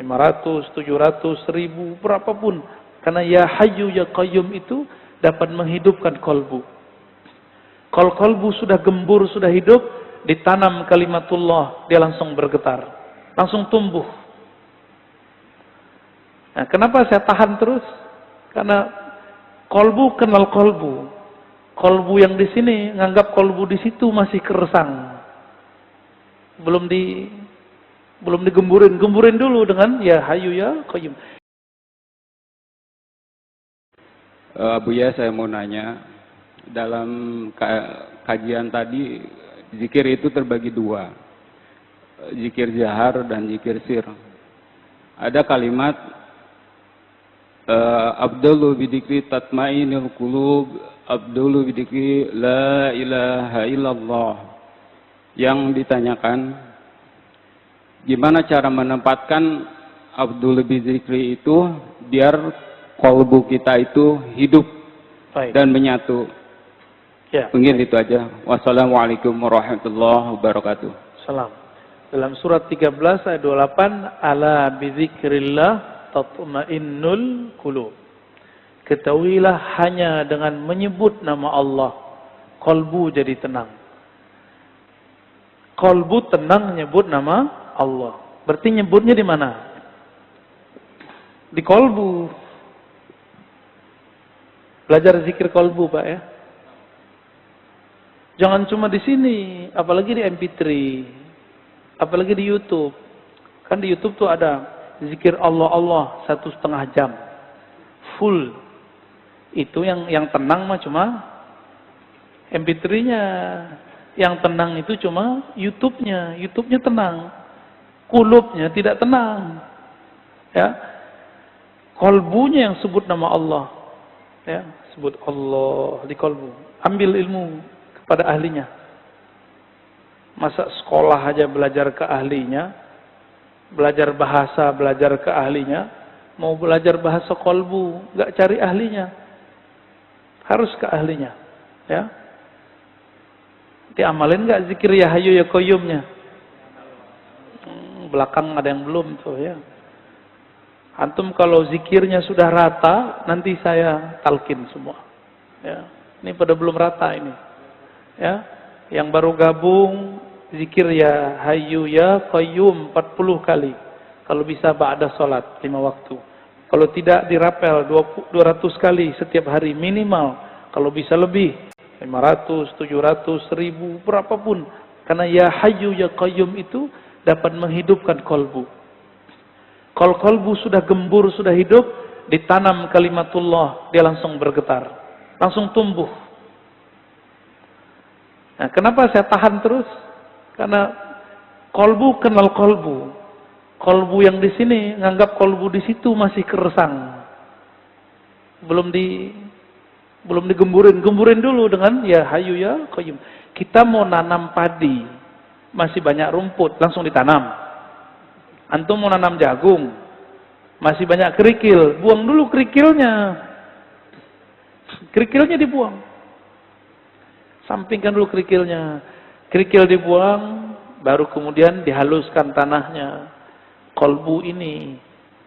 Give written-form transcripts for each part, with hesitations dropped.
500, 700, 1000, berapapun. Karena ya hayyu ya qayyum itu dapat menghidupkan kolbu. Kalau kolbu sudah gembur, sudah hidup, ditanam kalimatullah, dia langsung bergetar, langsung tumbuh. Nah, kenapa saya tahan terus? Karena kolbu kenal kolbu. Kolbu yang di sini nganggap kolbu di situ masih kersang. Belum digemburin. Gemburin dulu dengan ya hayyu ya qayyum. Buya, saya mau nanya, dalam kajian tadi zikir itu terbagi dua, zikir jahar dan zikir sir. Ada kalimat abdullu bidikri tatmainul qulub, abdullu bidikri la ilaha illallah. Yang ditanyakan, gimana cara menempatkan abdullu bidikri itu biar kolbu kita itu hidup dan menyatu. Ya. Mungkin itu aja. Wassalamualaikum warahmatullahi wabarakatuh. Salam. Dalam surat 13 ayat 28, ala bizikrillah tatma'innul qulub. Ketahuilah hanya dengan menyebut nama Allah, kolbu jadi tenang. Kolbu tenang nyebut nama Allah. Berarti nyebutnya di mana? Di kolbu. Belajar zikir kolbu, Pak, ya. Jangan cuma di sini, apalagi di MP3, apalagi di YouTube. Kan di YouTube tuh ada zikir Allah 1,5 jam full. Itu yang tenang mah cuma MP3-nya. Yang tenang itu cuma YouTube-nya. YouTube-nya tenang. Kulubnya tidak tenang. Ya. Kolbunya yang sebut nama Allah. Ya, sebut Allah di kolbu. Ambil ilmu kepada ahlinya. Masa sekolah aja belajar ke ahlinya, belajar bahasa belajar ke ahlinya, mau belajar bahasa kolbu nggak cari ahlinya, harus ke ahlinya. Ya, diamalin nggak zikir ya hayyu ya qayyumnya? Belakang ada yang belum tuh, ya. Antum kalau zikirnya sudah rata, nanti saya talkin semua. Ya, ini pada belum rata ini. Ya, yang baru gabung zikir ya hayyu ya qayyum 40 kali. Kalau bisa ba'da salat 5 waktu. Kalau tidak dirapel 200 kali setiap hari minimal. Kalau bisa lebih 500, 700, 1000, berapapun. Karena ya hayyu ya qayyum itu dapat menghidupkan kolbu. Kalau kolbu sudah gembur, sudah hidup, ditanam kalimatullah, dia langsung bergetar, langsung tumbuh. Nah, kenapa saya tahan terus? Karena kolbu kenal kolbu. Kolbu yang di sini nganggap kolbu di situ masih kersang. Belum digemburin. Gemburin dulu dengan ya hayyu ya qayyum. Kita mau nanam padi, masih banyak rumput, langsung ditanam. Antum mau nanam jagung, masih banyak kerikil, buang dulu kerikilnya. Kerikilnya dibuang. Sampingkan dulu kerikilnya. Kerikil dibuang, baru kemudian dihaluskan tanahnya. Kolbu ini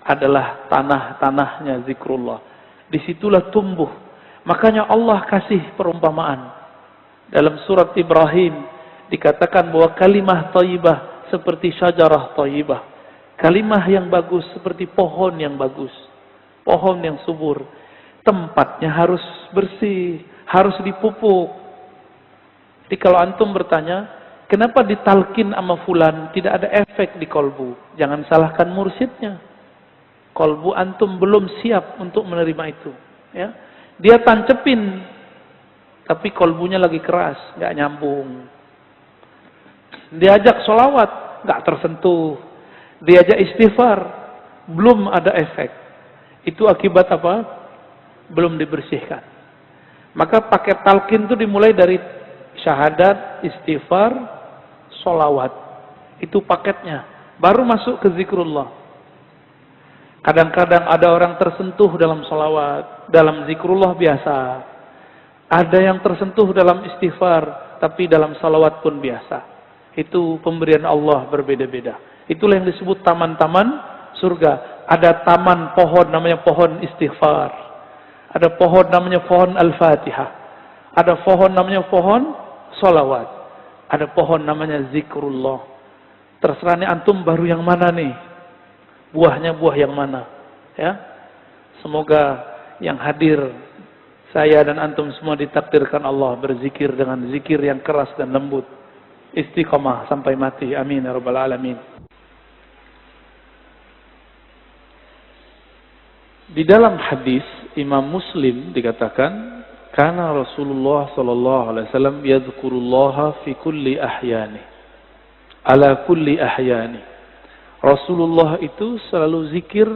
adalah tanah-tanahnya zikrullah. Disitulah tumbuh. Makanya Allah kasih perumpamaan. Dalam surat Ibrahim dikatakan bahwa kalimah thayyibah seperti syajarah thayyibah. Kalimah yang bagus seperti pohon yang bagus. Pohon yang subur. Tempatnya harus bersih, harus dipupuk. Jadi kalau antum bertanya, kenapa ditalkin sama fulan tidak ada efek di kolbu? Jangan salahkan mursyidnya. Kolbu antum belum siap untuk menerima itu. Ya, dia tancepin, tapi kolbunya lagi keras, nggak nyambung. Diajak sholawat, nggak tersentuh. Diajak istighfar, belum ada efek. Itu akibat apa? Belum dibersihkan. Maka paket talqin itu dimulai dari syahadat, istighfar, sholawat. Itu paketnya. Baru masuk ke zikrullah. Kadang-kadang ada orang tersentuh dalam sholawat, dalam zikrullah biasa. Ada yang tersentuh dalam istighfar, tapi dalam sholawat pun biasa. Itu pemberian Allah berbeda-beda. Itulah yang disebut taman-taman surga. Ada taman pohon namanya pohon istighfar. Ada pohon namanya pohon Al-Fatihah. Ada pohon namanya pohon sholawat. Ada pohon namanya zikrullah. Terserah nih antum baru yang mana nih? Buahnya buah yang mana? Ya. Semoga yang hadir, saya dan antum semua ditakdirkan Allah berzikir dengan zikir yang keras dan lembut. Istiqamah sampai mati. Amin ya rabbal alamin. Di dalam hadis Imam Muslim dikatakan, karena Rasulullah sallallahu alaihi wasallam yadhkurullaha fi kulli ahyani. Ala kulli ahyani. Rasulullah itu selalu zikir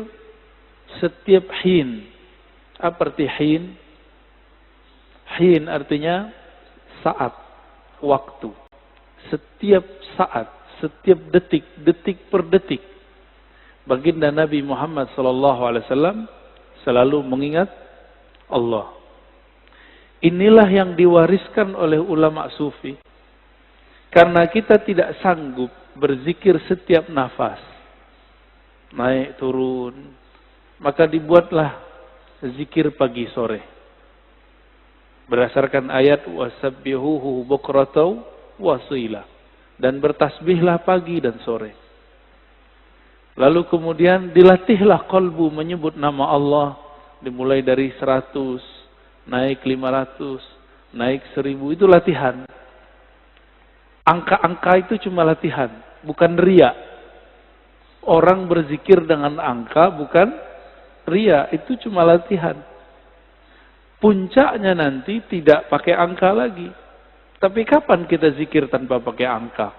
setiap hin. Apa arti hin? Hin artinya saat, waktu. Setiap saat, setiap detik, detik per detik. Baginda Nabi Muhammad SAW selalu mengingat Allah. Inilah yang diwariskan oleh ulama sufi. Karena kita tidak sanggup berzikir setiap nafas. Naik, turun. Maka dibuatlah zikir pagi sore. Berdasarkan ayat wasabbihuhu bukratan wasila, dan bertasbihlah pagi dan sore. Lalu kemudian dilatihlah qalbu menyebut nama Allah, dimulai dari 100, naik 500, naik 1000, itu latihan. Angka-angka itu cuma latihan, bukan riya. Orang berzikir dengan angka bukan riya, itu cuma latihan. Puncaknya nanti tidak pakai angka lagi. Tapi kapan kita zikir tanpa pakai angka?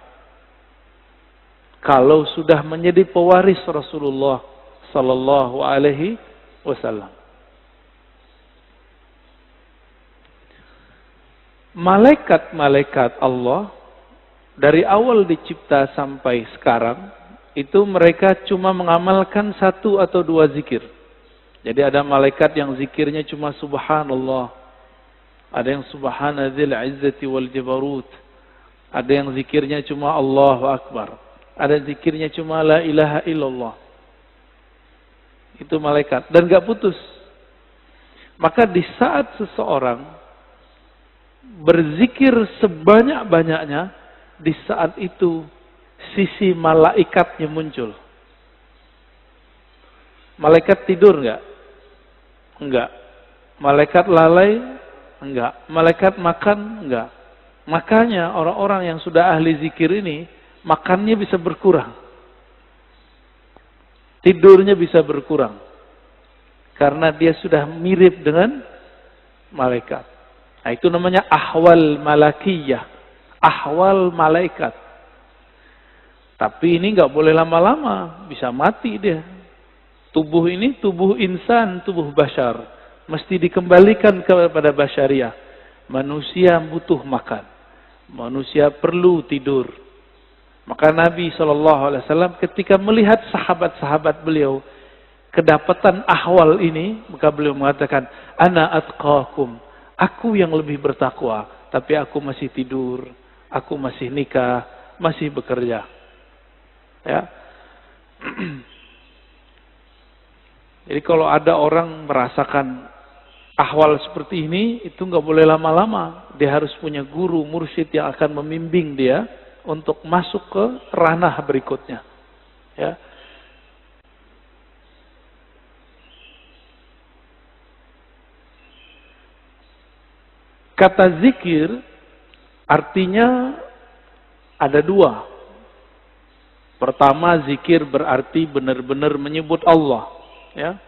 Kalau sudah menjadi pewaris Rasulullah sallallahu alaihi wasallam. Malaikat-malaikat Allah dari awal dicipta sampai sekarang itu mereka cuma mengamalkan 1 atau 2 zikir. Jadi ada malaikat yang zikirnya cuma subhanallah. Ada yang subhanadzil izzati wal jabarut. Ada yang zikirnya cuma Allahu Akbar. Ada zikirnya cuma la ilaha illallah. Itu malaikat. Dan gak putus. Maka di saat seseorang berzikir sebanyak-banyaknya, di saat itu sisi malaikatnya muncul. Malaikat tidur enggak? Enggak. Malaikat lalai? Enggak. Malaikat makan? Enggak. Makanya orang-orang yang sudah ahli zikir ini, makannya bisa berkurang. Tidurnya bisa berkurang. Karena dia sudah mirip dengan malaikat. Nah, itu namanya ahwal malakiyah. Ahwal malaikat. Tapi ini enggak boleh lama-lama. Bisa mati dia. Tubuh ini tubuh insan, tubuh bashar. Mesti dikembalikan kepada basyariah. Manusia butuh makan. Manusia perlu tidur. Maka Nabi SAW ketika melihat sahabat-sahabat beliau kedapatan ahwal ini, maka beliau mengatakan, Ana atqakum. Aku yang lebih bertakwa. Tapi aku masih tidur. Aku masih nikah. Masih bekerja. Ya. Jadi kalau ada orang merasakan ahwal seperti ini, itu nggak boleh lama-lama. Dia harus punya guru, mursyid yang akan membimbing dia untuk masuk ke ranah berikutnya. Ya. Kata zikir artinya ada 2. Pertama, zikir berarti benar-benar menyebut Allah. Ya.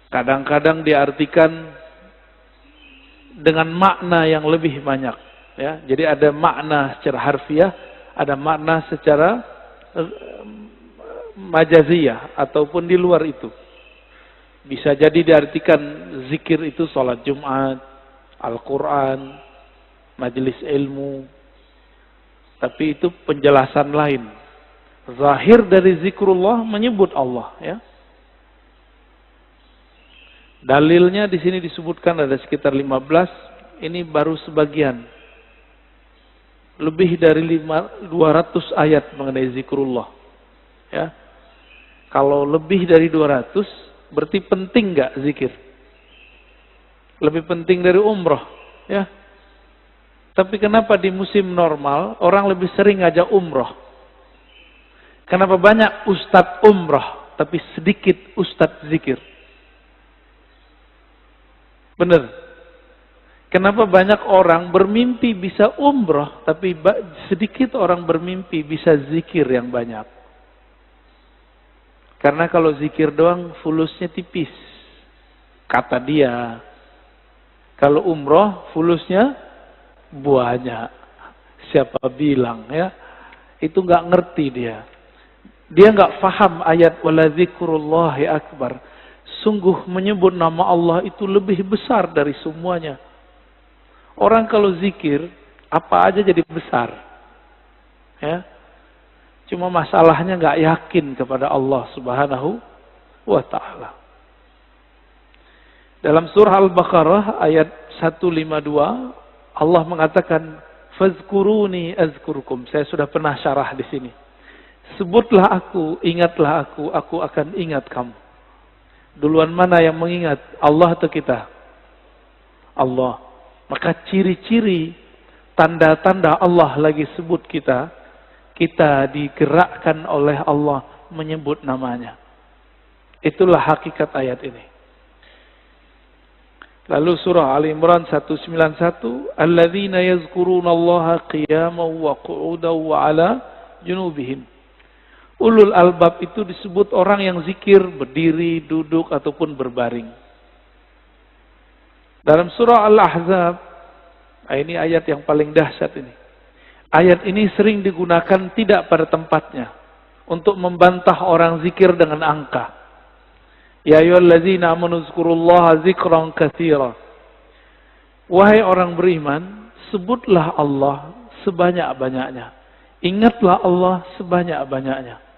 Kadang-kadang diartikan dengan makna yang lebih banyak. Ya. Jadi ada makna secara harfiah, ada makna secara majaziyah ataupun di luar itu. Bisa jadi diartikan zikir itu sholat Jumat, Al-Quran, majelis ilmu. Tapi itu penjelasan lain. Zahir dari zikrullah menyebut Allah, ya. Dalilnya di sini disebutkan ada sekitar 15, ini baru sebagian. Lebih dari 200 ayat mengenai zikrullah. Ya. Kalau lebih dari 200, berarti penting nggak zikir? Lebih penting dari umroh, ya. Tapi kenapa di musim normal orang lebih sering ngajak umroh? Kenapa banyak ustadz umroh, tapi sedikit ustadz zikir? Benar. Kenapa banyak orang bermimpi bisa umroh, tapi sedikit orang bermimpi bisa zikir yang banyak? Karena kalau zikir doang fulusnya tipis, kata dia. Kalau umroh fulusnya banyak. Siapa bilang, ya? Itu nggak ngerti dia. Dia nggak faham ayat wala dzikrullahi akbar. Sungguh menyebut nama Allah itu lebih besar dari semuanya. Orang kalau zikir apa aja jadi besar, ya. Cuma masalahnya nggak yakin kepada Allah Subhanahu wa Ta'ala. Dalam surah Al-Baqarah ayat 152 Allah mengatakan fazkuruni azkurkum. Saya sudah pernah syarah di sini. Sebutlah aku, ingatlah aku akan ingat kamu. Duluan mana yang mengingat? Allah atau kita? Allah. Maka ciri-ciri tanda-tanda Allah lagi sebut kita digerakkan oleh Allah menyebut namanya. Itulah hakikat ayat ini. Lalu surah Ali Imran 191, alladzina yazkurunallaha qiyaman wa qu'udan wa 'ala junubihim. Ulul albab itu disebut orang yang zikir berdiri, duduk ataupun berbaring. Dalam surah Al-Ahzab, ini ayat yang paling dahsyat ini. Ayat ini sering digunakan tidak pada tempatnya untuk membantah orang zikir dengan angka. Ya ayyuhallazina amanu dzkurullaha dzikran katsira. Wahai orang beriman, sebutlah Allah sebanyak-banyaknya. Ingatlah Allah sebanyak-banyaknya.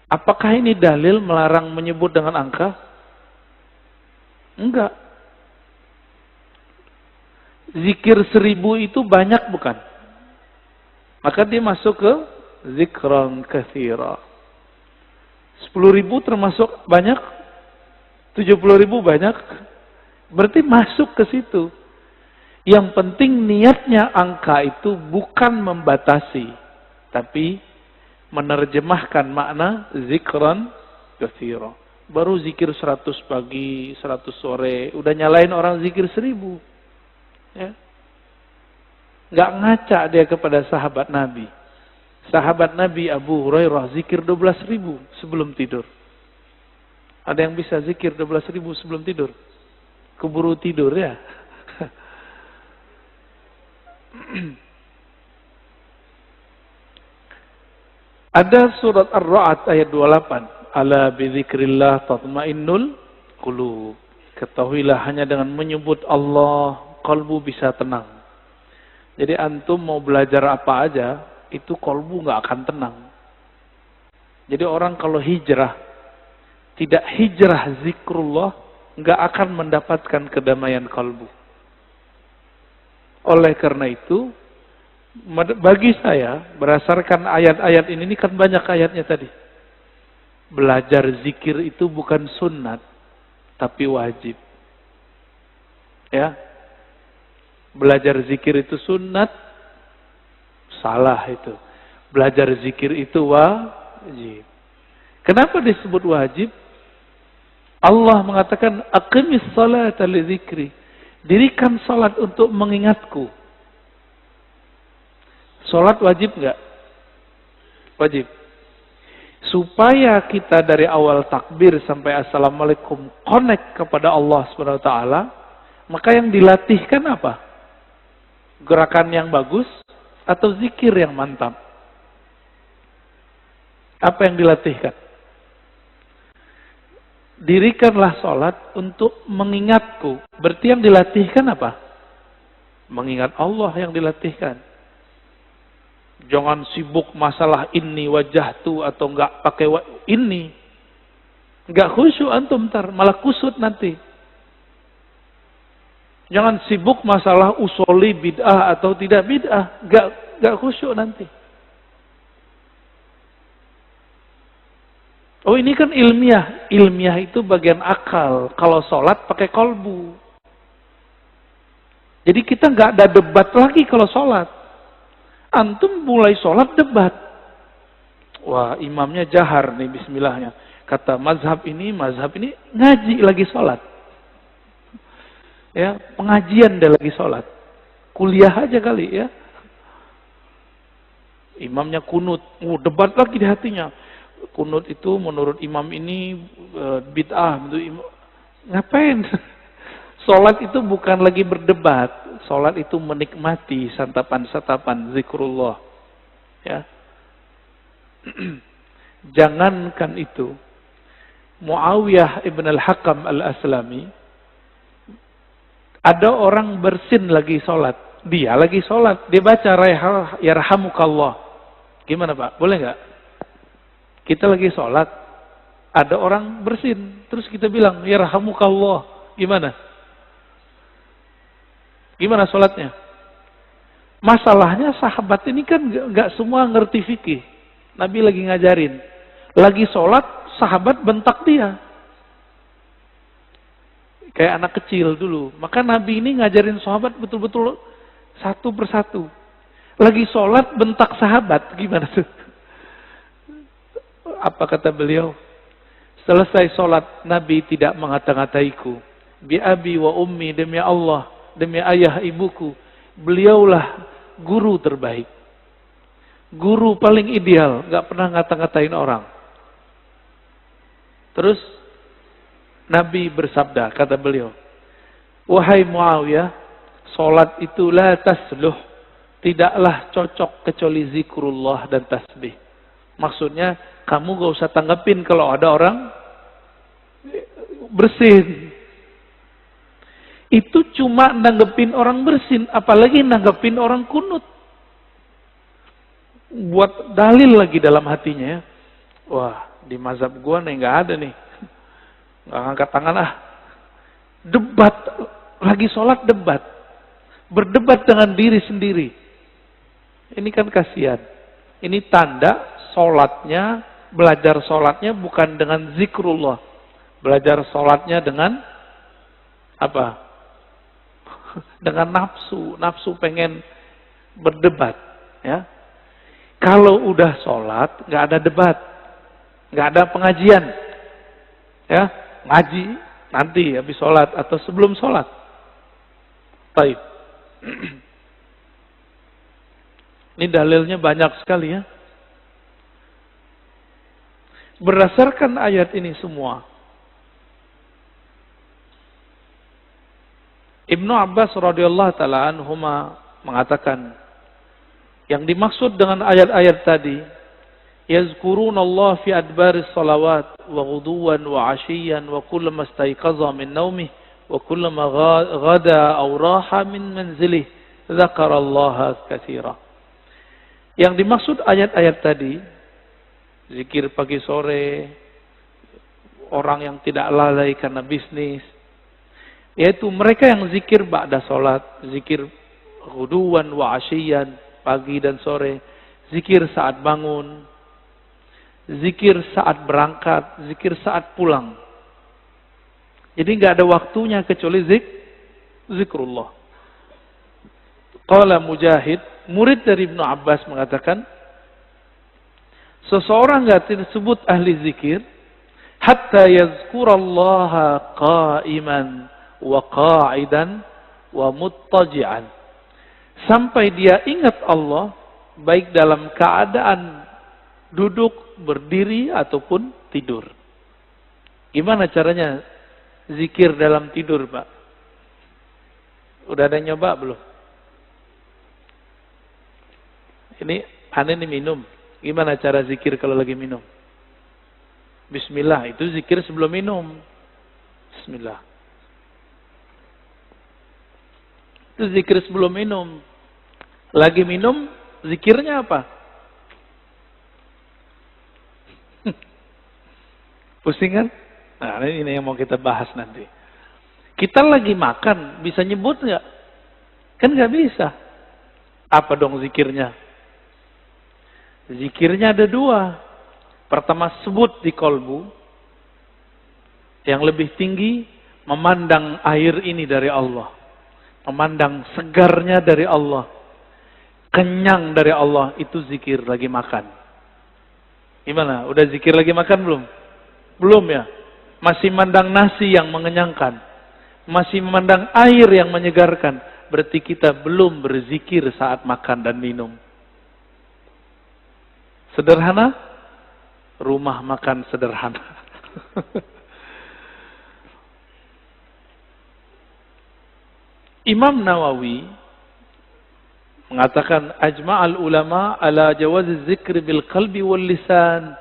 Apakah ini dalil melarang menyebut dengan angka? Enggak. Zikir 1000 itu banyak bukan? Maka dia masuk ke zikran katsira. 10.000 termasuk banyak? 70.000 banyak? Berarti masuk ke situ. Yang penting niatnya angka itu bukan membatasi, tapi menerjemahkan makna zikran katsira. Baru zikir 100 pagi, 100 sore, udah nyalain orang zikir 1000. Ya. Nggak ngaca dia kepada sahabat Nabi. Sahabat Nabi Abu Hurairah zikir 12.000 sebelum tidur. Ada yang bisa zikir 12.000 sebelum tidur? Keburu tidur ya. Ada surat Ar-Ra'd ayat 28. Ala bidzikrillah tatmainnul qulub. Ketahuilah hanya dengan menyebut Allah kalbu bisa tenang. Jadi antum mau belajar apa aja, itu kalbu nggak akan tenang. Jadi orang kalau hijrah, tidak hijrah zikrullah, nggak akan mendapatkan kedamaian kalbu. Oleh karena itu, bagi saya, berdasarkan ayat-ayat ini kan banyak ayatnya tadi. Belajar zikir itu bukan sunnat, tapi wajib. Ya. Belajar zikir itu sunnat, salah itu. Belajar zikir itu wajib. Kenapa disebut wajib? Allah mengatakan, aqimis salata li dzikri. Dirikan salat untuk mengingatku. Salat wajib enggak? Wajib. Supaya kita dari awal takbir sampai assalamualaikum connect kepada Allah Subhanahu wa taala, maka yang dilatihkan apa? Gerakan yang bagus atau zikir yang mantap? Apa yang dilatihkan? Dirikanlah sholat untuk mengingatku. Berarti yang dilatihkan apa? Mengingat Allah yang dilatihkan. Jangan sibuk masalah ini wajahtu atau enggak pakai ini. Enggak khusyuk antum ntar, malah kusut nanti. Jangan sibuk masalah usoli bid'ah atau tidak bid'ah. Enggak khusyuk nanti. Oh ini kan ilmiah. Ilmiah itu bagian akal. Kalau sholat pakai kolbu. Jadi kita nggak ada debat lagi kalau sholat. Antum mulai sholat debat. Wah imamnya jahar nih bismillahnya. Kata mazhab ini ngaji lagi sholat. Ya, pengajian dia lagi sholat. Kuliah aja kali ya. Imamnya kunut. Debat lagi di hatinya. Kunut itu menurut imam ini bid'ah. Ngapain? Sholat itu bukan lagi berdebat. Sholat itu menikmati santapan-santapan zikrullah. Ya. Jangankan itu. Muawiyah ibn al-Hakam al-Aslami. Ada orang bersin lagi sholat. Dia lagi sholat. Dia baca yarhamukallah. Gimana Pak? Boleh nggak? Kita lagi sholat. Ada orang bersin. Terus kita bilang yarhamukallah. Gimana? Gimana sholatnya? Masalahnya sahabat ini kan nggak semua ngerti fikih. Nabi lagi ngajarin. Lagi sholat, sahabat bentak dia. Kayak anak kecil dulu. Maka Nabi ini ngajarin sahabat betul-betul satu persatu. Lagi sholat bentak sahabat. Gimana tuh? Apa kata beliau? Selesai sholat, Nabi tidak mengata-ngataiku. Bi abi wa ummi, demi Allah, demi ayah ibuku. Beliaulah guru terbaik. Guru paling ideal. Gak pernah ngata-ngatain orang. Terus Nabi bersabda, kata beliau, wahai Muawiyah, sholat itu la tasluh, tidaklah cocok kecuali zikrullah dan tasbih. Maksudnya, kamu gak usah tanggapin kalau ada orang bersin. Itu cuma nanggepin orang bersin, apalagi nanggepin orang kunut. Buat dalil lagi dalam hatinya. Wah, di mazhab gua nih gak ada nih. Nggak angkat tangan Debat. Lagi sholat debat. Berdebat dengan diri sendiri. Ini kan kasihan. Ini tanda sholatnya, belajar sholatnya bukan dengan zikrullah. Belajar sholatnya dengan apa? Dengan nafsu. Nafsu pengen berdebat. Ya. Kalau udah sholat, nggak ada debat. Nggak ada pengajian. Ya. Ngaji nanti habis sholat atau sebelum sholat. Baik. Ini dalilnya banyak sekali ya. Berdasarkan ayat ini semua, Ibnu Abbas radhiyallahu taala anhuma mengatakan, yang dimaksud dengan ayat-ayat tadi, yazkurunallah fi adbaris salawat wa ghuduwan wa ashiyan wa kullama istayqaza min naumih wa kullama ghada aw raha min manzilih dzakarallaha katsira. Yang dimaksud ayat-ayat tadi, zikir pagi sore, orang yang tidak lalai karena bisnis, yaitu mereka yang zikir ba'da salat, zikir ghuduwan wa ashiyan, pagi dan sore, zikir saat bangun, zikir saat berangkat, zikir saat pulang. Jadi nggak ada waktunya kecuali zikrullah. Qala Mujahid, murid dari Ibnu Abbas mengatakan, seseorang nggak disebut ahli zikir hatta yazkurallaha qa'iman wa qa'idan wa muttaji'an. Sampai dia ingat Allah baik dalam keadaan duduk, berdiri, ataupun tidur. Gimana caranya zikir dalam tidur, Pak? Udah ada yang nyoba belum? Ini aneh nih minum. Gimana cara zikir kalau lagi minum? Bismillah, itu zikir sebelum minum. Bismillah. Itu zikir sebelum minum. Lagi minum, zikirnya apa? Pusing kan? Nah, ini yang mau kita bahas nanti. Kita lagi makan, bisa nyebut nggak? Kan nggak bisa. Apa dong zikirnya? Zikirnya ada dua. Pertama sebut di kolbu. Yang lebih tinggi, memandang air ini dari Allah. Memandang segarnya dari Allah. Kenyang dari Allah, itu zikir lagi makan. Gimana? Udah zikir lagi makan belum? Belum ya? Masih memandang nasi yang mengenyangkan. Masih memandang air yang menyegarkan. Berarti kita belum berzikir saat makan dan minum. Sederhana? Rumah makan sederhana. Imam Nawawi mengatakan ajma'al ulama ala jawaz zikr bil qalbi wal lisan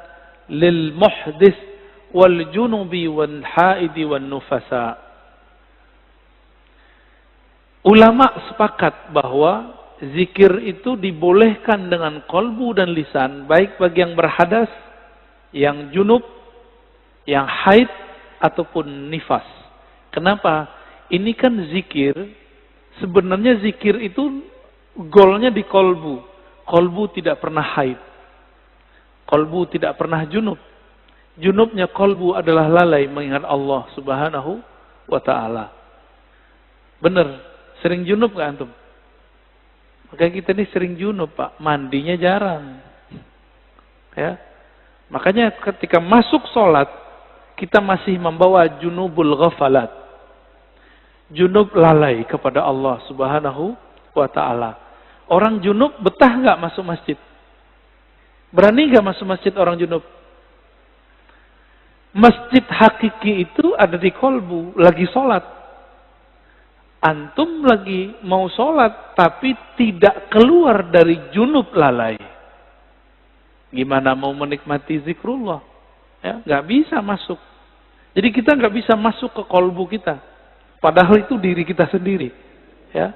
lil muhdis wal junubi wal haidi wal nufasa. Ulama sepakat bahwa zikir itu dibolehkan dengan kolbu dan lisan, baik bagi yang berhadas, yang junub, yang haid ataupun nifas. Kenapa? Ini kan zikir. Sebenarnya zikir itu golnya di kolbu. Kolbu tidak pernah haid. Kolbu tidak pernah junub. Junubnya kolbu adalah lalai mengingat Allah Subhanahu wa ta'ala. Benar, sering junub gak antum? Maka kita ini sering junub, Pak. Mandinya jarang. Ya. Makanya ketika masuk sholat, kita masih membawa junubul ghafalat. Junub lalai kepada Allah Subhanahu wa ta'ala. Orang junub betah nggak masuk masjid? Berani nggak masuk masjid orang junub? Masjid hakiki itu ada di kolbu, lagi sholat. Antum lagi mau sholat, tapi tidak keluar dari junub lalai. Gimana mau menikmati zikrullah? Ya, nggak bisa masuk. Jadi kita nggak bisa masuk ke kolbu kita. Padahal itu diri kita sendiri. Ya.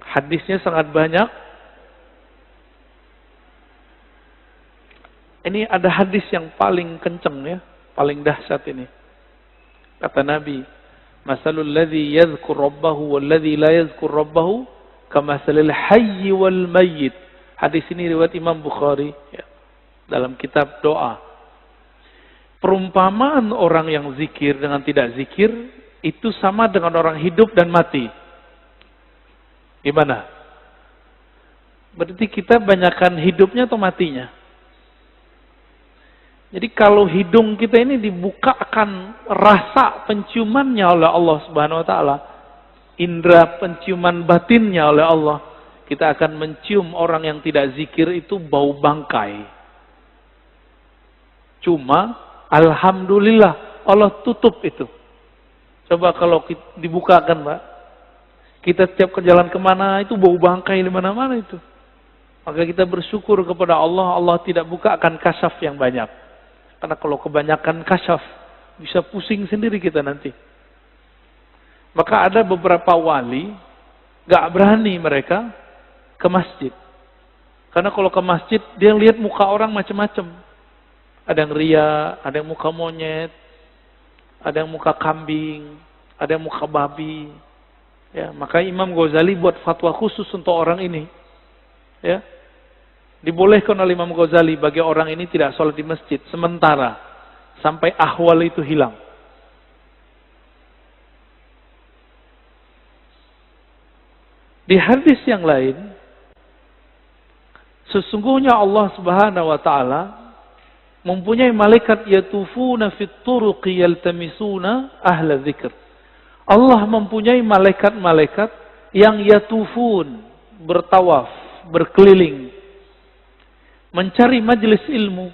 Hadisnya sangat banyak. Ini ada hadis yang paling kenceng ya, paling dahsyat ini. Kata Nabi, "Masalul ladzi yadhkur rabbahu wal ladzi la yadhkur rabbahu kamasalil hayy wal mayyit." Hadis ini riwayat Imam Bukhari ya, dalam kitab doa. Perumpamaan orang yang zikir dengan tidak zikir itu sama dengan orang hidup dan mati. Gimana? Berarti kita banyakkan hidupnya atau matinya? Jadi kalau hidung kita ini dibukakan rasa penciumannya oleh Allah Subhanahu wa ta'ala, indera penciuman batinnya oleh Allah, kita akan mencium orang yang tidak zikir itu bau bangkai. Cuma alhamdulillah Allah tutup itu. Coba kalau dibukakan, Pak. Kita setiap ke jalan kemana itu bau bangkai di mana-mana itu. Maka kita bersyukur kepada Allah, Allah tidak bukakan kasyaf yang banyak. Karena kalau kebanyakan kasyaf, bisa pusing sendiri kita nanti. Maka ada beberapa wali, gak berani mereka ke masjid. Karena kalau ke masjid, dia lihat muka orang macam-macam. Ada yang ria, ada yang muka monyet, ada yang muka kambing, ada yang muka babi. Ya, maka Imam Ghazali buat fatwa khusus untuk orang ini. Ya. Dibolehkan oleh Imam Ghazali bagi orang ini tidak sholat di masjid sementara sampai ahwal itu hilang. Di hadis yang lain, sesungguhnya Allah Subhanahu wa ta'ala mempunyai malaikat yatufuna fit turuqi yaltamisuna ahla dzikr. Allah mempunyai malaikat-malaikat yang yatufun, bertawaf, berkeliling, mencari majelis ilmu.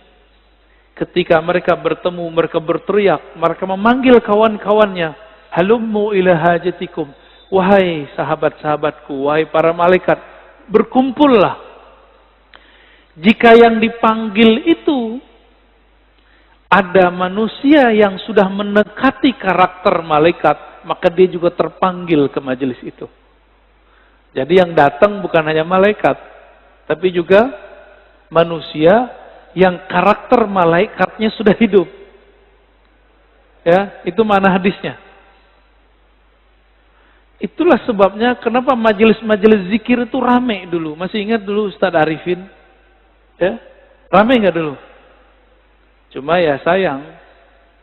Ketika mereka bertemu, mereka berteriak, mereka memanggil kawan-kawannya, halummu ila hajatikum, wahai sahabat-sahabatku, wahai para malaikat, berkumpullah. Jika yang dipanggil itu ada manusia yang sudah mendekati karakter malaikat, maka dia juga terpanggil ke majelis itu. Jadi yang datang bukan hanya malaikat, tapi juga manusia yang karakter malaikatnya sudah hidup. Ya, itu mana hadisnya. Itulah sebabnya kenapa majelis-majelis zikir itu rame dulu. Masih ingat dulu Ustaz Arifin? Ya. Ramai nggak dulu? Cuma ya sayang,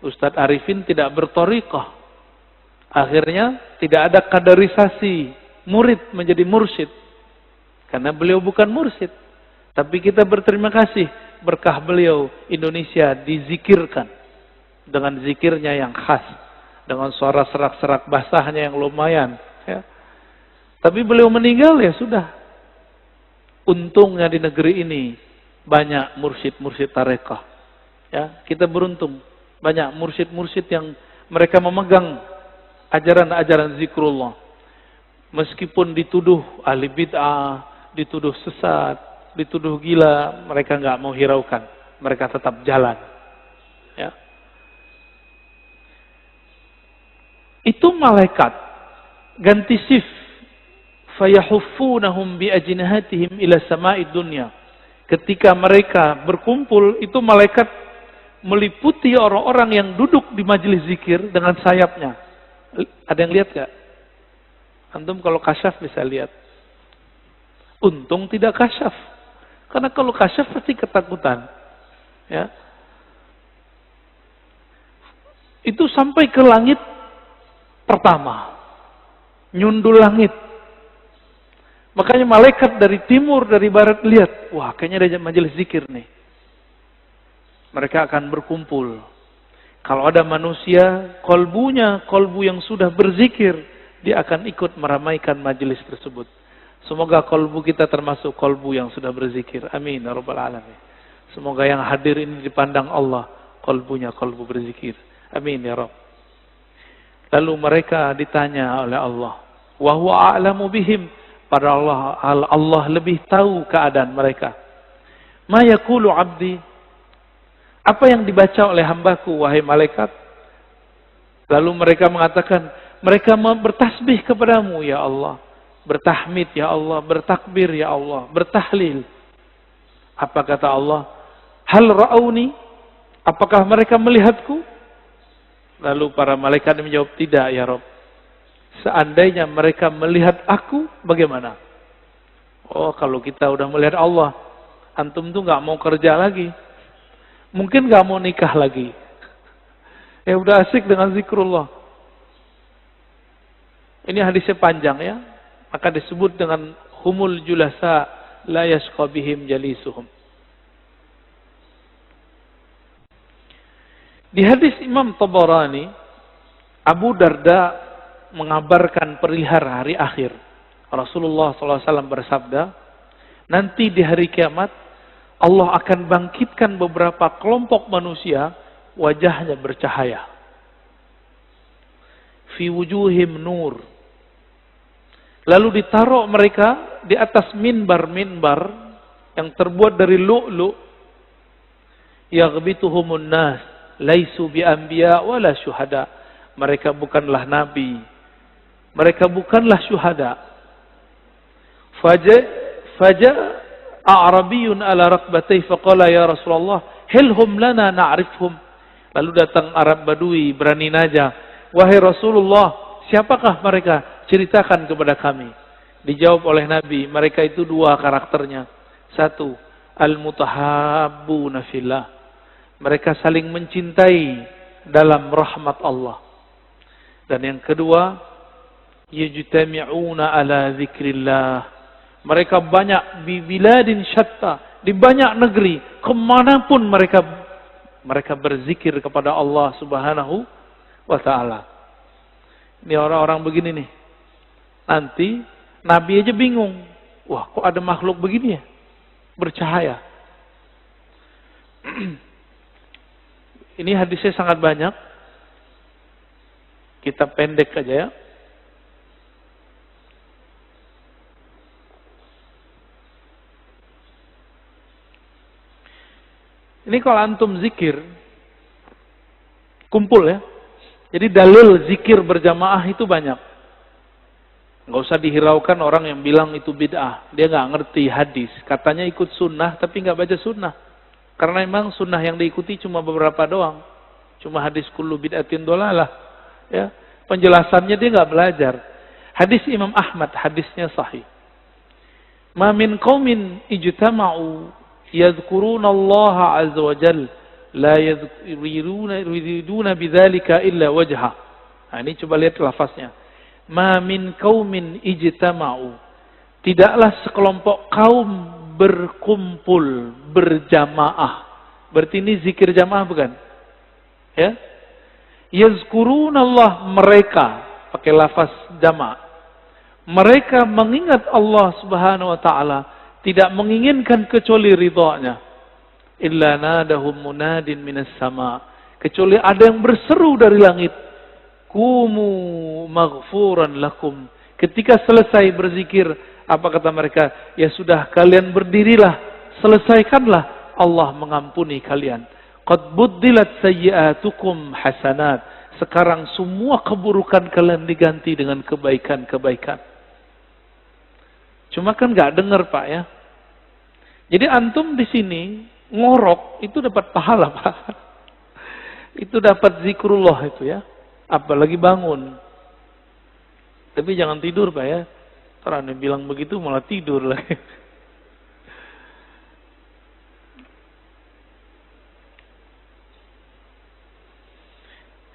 Ustadz Arifin tidak berthariqah. Akhirnya tidak ada kaderisasi murid menjadi mursyid. Karena beliau bukan mursyid. Tapi kita berterima kasih, berkah beliau Indonesia dizikirkan. Dengan zikirnya yang khas. Dengan suara serak-serak basahnya yang lumayan. Ya. Tapi beliau meninggal ya sudah. Untungnya di negeri ini banyak mursyid-mursyid tarekah. Ya, kita beruntung. Banyak mursyid-mursyid yang mereka memegang ajaran-ajaran zikrullah. Meskipun dituduh ahli bid'ah, dituduh sesat, dituduh gila, mereka nggak mau hiraukan. Mereka tetap jalan. Ya. Itu malaikat ganti shift, fayahuffunahum bi ajnihatihim ila sama'id dunya. Ketika mereka berkumpul, itu malaikat meliputi orang-orang yang duduk di majelis zikir dengan sayapnya. Ada yang lihat gak? Antum kalau kasyaf bisa lihat. Untung tidak kasyaf. Karena kalau kasyaf pasti ketakutan. Ya. Itu sampai ke langit pertama. Nyundul langit. Makanya malaikat dari timur, dari barat lihat. Wah, kayaknya ada majelis zikir nih. Mereka akan berkumpul. Kalau ada manusia, kolbu yang sudah berzikir, dia akan ikut meramaikan majelis tersebut. Semoga kolbu kita termasuk kolbu yang sudah berzikir. Amin ya rabbal alamin. Semoga yang hadir ini dipandang Allah, kolbunya kolbu berzikir. Amin ya rabb. Lalu mereka ditanya oleh Allah, wa huwa a'lamu bihim. Pada Allah lebih tahu keadaan mereka. Ma yaqulu 'abdi? Apa yang dibaca oleh hambaku, wahai malaikat? Lalu mereka mengatakan, mereka bertasbih kepadamu, ya Allah. Bertahmid, ya Allah. Bertakbir, ya Allah. Bertahlil. Apa kata Allah? Hal ra'auni? Apakah mereka melihatku? Lalu para malaikat menjawab, tidak, ya Rabb. Seandainya mereka melihat aku, bagaimana? Oh, kalau kita udah melihat Allah, antum tuh nggak mau kerja lagi. Mungkin nggak mau nikah lagi. Ya udah asik dengan zikrullah. Ini hadisnya panjang ya. Maka disebut dengan humul julasa la yashqa bihim jalisuhum. Di hadis Imam Tabarani, Abu Darda mengabarkan perihal hari akhir. Rasulullah SAW bersabda, nanti di hari kiamat, Allah akan bangkitkan beberapa kelompok manusia, wajahnya bercahaya. Fi wujuhim nur. Lalu ditaruh mereka di atas minbar-minbar yang terbuat dari lu'lu'. Yaghbituhumun nas, laisu bi anbiya wala syuhada. Mereka bukanlah nabi. Mereka bukanlah syuhada. Faja a'rabiyun ala rakbatayhi faqala ya Rasulullah, hilhum lana na'rifhum. Lalu datang Arab Badui berani naja, wahai Rasulullah, siapakah mereka? Ceritakan kepada kami. Dijawab oleh Nabi, mereka itu dua karakternya. Satu, al-mutahabbuna fillah. Mereka saling mencintai dalam rahmat Allah. Dan yang kedua, yajtami'una ala zikrillah. Mereka banyak di biladin syatta, di banyak negeri, kemanapun mereka berzikir kepada Allah Subhanahu wa ta'ala. Ini orang-orang begini nih. Nanti Nabi aja bingung. Wah, kok ada makhluk begini ya? Bercahaya. Ini hadisnya sangat banyak. Kita pendek aja ya. Ini kalau antum zikir, kumpul ya. Jadi dalil zikir berjamaah itu banyak. Nggak usah dihiraukan orang yang bilang itu bid'ah. Dia nggak ngerti hadis. Katanya ikut sunnah tapi nggak baca sunnah. Karena memang sunnah yang diikuti cuma beberapa doang. Cuma hadis kullu bid'atin dolalah. Ya. Penjelasannya dia nggak belajar. Hadis Imam Ahmad, hadisnya sahih. Ma min qaumin ijtama'u Yadhkurunallaha azza wa jalla la yuriduna bidzalika illa wajha. Nah, ini coba lihat lafaznya. Ma min qaumin ijtama'u. Tidaklah sekelompok kaum berkumpul, berjamaah. Berarti ini zikir jamaah bukan? Ya. Yazkurunallah, mereka pakai lafaz jamaah. Mereka mengingat Allah Subhanahu wa taala, tidak menginginkan kecuali ridha-Nya. Illa nadahum munadin minas sama. Kecuali ada yang berseru dari langit. Kumu maghfuran lakum. Ketika selesai berzikir, apa kata mereka? Ya sudah, kalian berdirilah, selesaikanlah, Allah mengampuni kalian. Qad buddilat sayyi'atukum hasanat. Sekarang semua keburukan kalian diganti dengan kebaikan-kebaikan. Cuma kan nggak dengar Pak ya. Jadi antum di sini ngorok itu dapat pahala Pak. Itu dapat zikrullah itu ya. Apalagi bangun. Tapi jangan tidur Pak ya. Karena bilang begitu malah tidur lagi.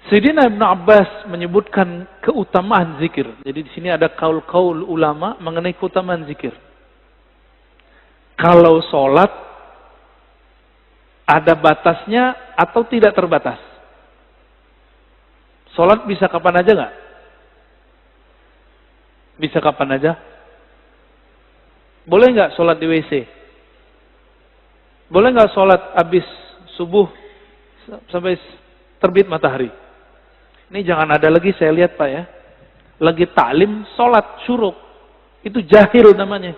Sayyidina Ibn Abbas menyebutkan keutamaan zikir. Jadi di sini ada kaul-kaul ulama mengenai keutamaan zikir. Kalau sholat ada batasnya atau tidak terbatas? Sholat bisa kapan aja nggak? Bisa kapan aja? Boleh nggak sholat di WC? Boleh nggak sholat habis subuh sampai terbit matahari? Ini jangan ada lagi saya lihat Pak ya. Lagi taklim sholat syuruk. Itu jahil namanya.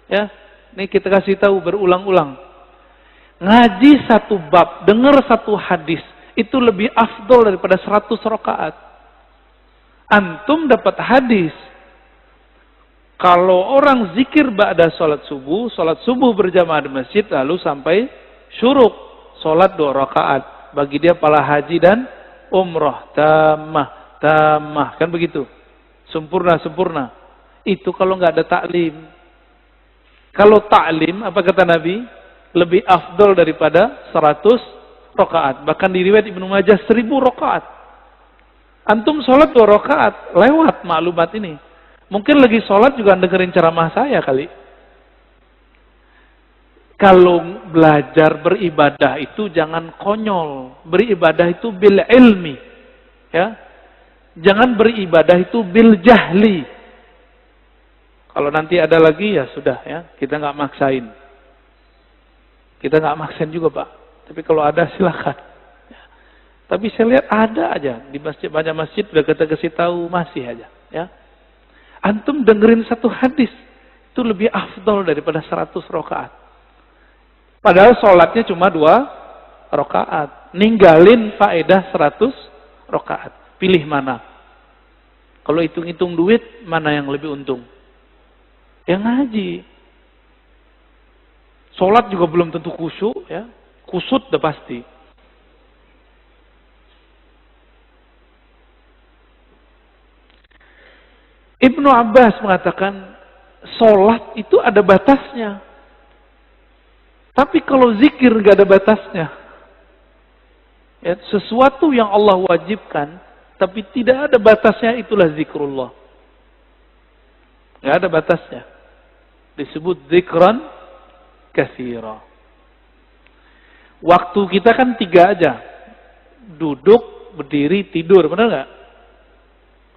Ya, ini kita kasih tahu berulang-ulang. Ngaji satu bab, dengar satu hadis, itu lebih afdol daripada 100 rakaat. Antum dapat hadis. Kalau orang zikir ba'da sholat subuh berjamaah di masjid, lalu sampai syuruk, sholat 2 rakaat. Bagi dia pahala haji dan umrah, tamah, kan begitu. Sempurna. Itu kalau nggak ada taklim. Kalau taklim, apa kata Nabi? Lebih afdol daripada 100 rakaat. Bahkan di riwayat Ibnu Majah 1000 rakaat. Antum sholat 2 rakaat, lewat maklumat ini. Mungkin lagi sholat juga dengerin ceramah saya kali. Kalau belajar beribadah itu jangan konyol. Beribadah itu bil ilmi. Ya. Jangan beribadah itu bil jahli. Kalau nanti ada lagi ya sudah ya, kita nggak maksain. Kita nggak maksain juga Pak. Tapi kalau ada silakan. Ya. Tapi saya lihat ada aja di masjid, banyak masjid udah kita kasih tahu masih aja. Ya. Antum dengerin satu hadis itu lebih afdol daripada 100 rakaat. Padahal sholatnya cuma 2 rakaat. Ninggalin faedah 100 rakaat. Pilih mana? Kalau hitung-hitung duit, mana yang lebih untung? Yang ngaji. Sholat juga belum tentu khusyuk, ya. Kusut udah pasti. Ibnu Abbas mengatakan, sholat itu ada batasnya. Tapi kalau zikir gak ada batasnya. Ya, sesuatu yang Allah wajibkan, tapi tidak ada batasnya, itulah zikrullah. Gak ada batasnya. Disebut zikran katsira. Waktu kita kan 3 aja. Duduk, berdiri, tidur. Benar gak?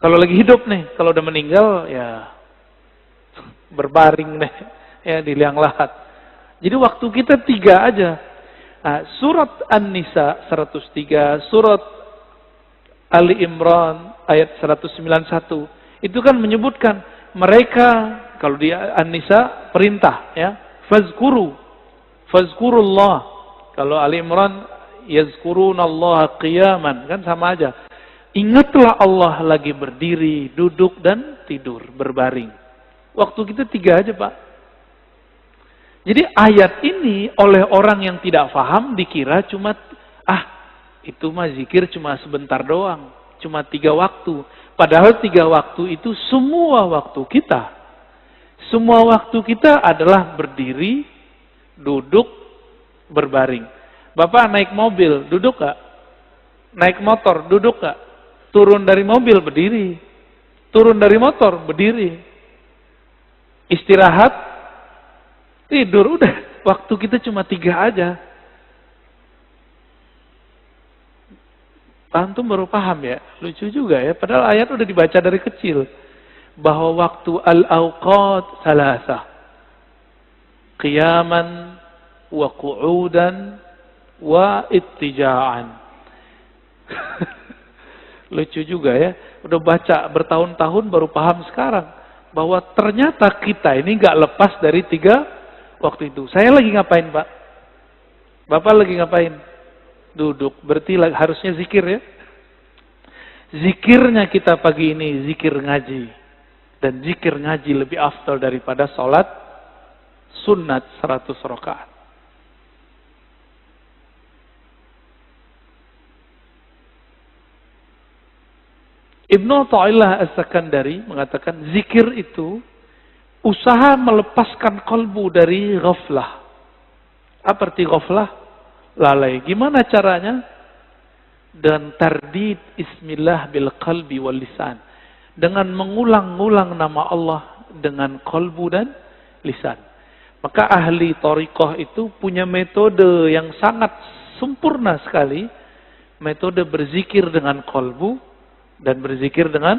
Kalau lagi hidup nih, kalau udah meninggal, ya berbaring deh. Ya, di liang lahat. Jadi waktu kita 3 aja. Nah, surat An-Nisa 103, surat Ali Imran ayat 191. Itu kan menyebutkan mereka, kalau di An-Nisa perintah ya, fazkurullah. Kalau Ali Imran yazkurunallaha qiyaman, kan sama aja. Ingatlah Allah lagi berdiri, duduk dan tidur, berbaring. Waktu kita 3 aja, Pak. Jadi ayat ini oleh orang yang tidak paham dikira cuma, itu mah zikir cuma sebentar doang. Cuma 3 waktu. Padahal 3 waktu itu semua waktu kita. Semua waktu kita adalah berdiri, duduk, berbaring. Bapak naik mobil, duduk gak? Naik motor, duduk gak? Turun dari mobil, berdiri. Turun dari motor, berdiri. Istirahat, tidur, udah. Waktu kita cuma 3 aja. Antum baru paham ya? Lucu juga ya, padahal ayat udah dibaca dari kecil. Bahwa waktu al-awqat salasah. Qiyaman, wa qu'udan, wa ittija'an. Lucu juga ya, udah baca bertahun-tahun baru paham sekarang. Bahwa ternyata kita ini gak lepas dari 3 waktu itu. Saya lagi ngapain Pak? Bapak lagi ngapain? Duduk, berarti harusnya zikir ya. Zikirnya kita pagi ini, zikir ngaji. Dan zikir ngaji lebih afdal daripada sholat sunat 100 rakaat. Ibnu Athaillah As-Sakandari mengatakan zikir itu usaha melepaskan kalbu dari ghaflah. Apa arti ghaflah? Lalai. Gimana caranya? Dan tardid ismillah bil qalbi wal lisan. Dengan mengulang-ulang nama Allah dengan kalbu dan lisan. Maka ahli thariqah itu punya metode yang sangat sempurna sekali. Metode berzikir dengan kalbu dan berzikir dengan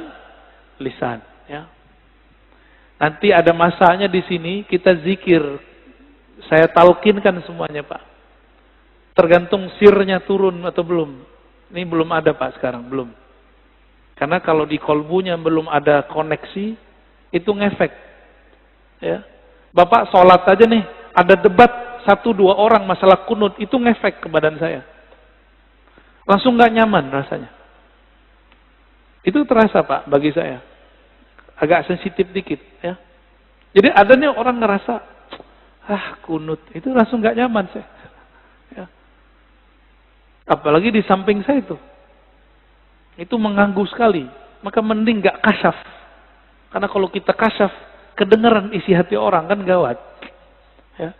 lisan. Ya. Nanti ada masanya di sini kita zikir. Saya talkinkan semuanya Pak. Tergantung sirnya turun atau belum. Ini belum ada Pak sekarang, belum. Karena kalau di kolbunya belum ada koneksi, itu ngefek. Ya. Bapak sholat aja nih, ada debat 1-2 orang masalah kunut, itu ngefek ke badan saya. Langsung gak nyaman rasanya. Itu terasa Pak bagi saya. Agak sensitif dikit. Ya. Jadi ada nih orang ngerasa, kunut, itu langsung gak nyaman saya. Ya. Apalagi di samping saya itu mengganggu sekali. Maka mending gak kasyaf. Karena kalau kita kasyaf, kedengaran isi hati orang kan gawat. Ya.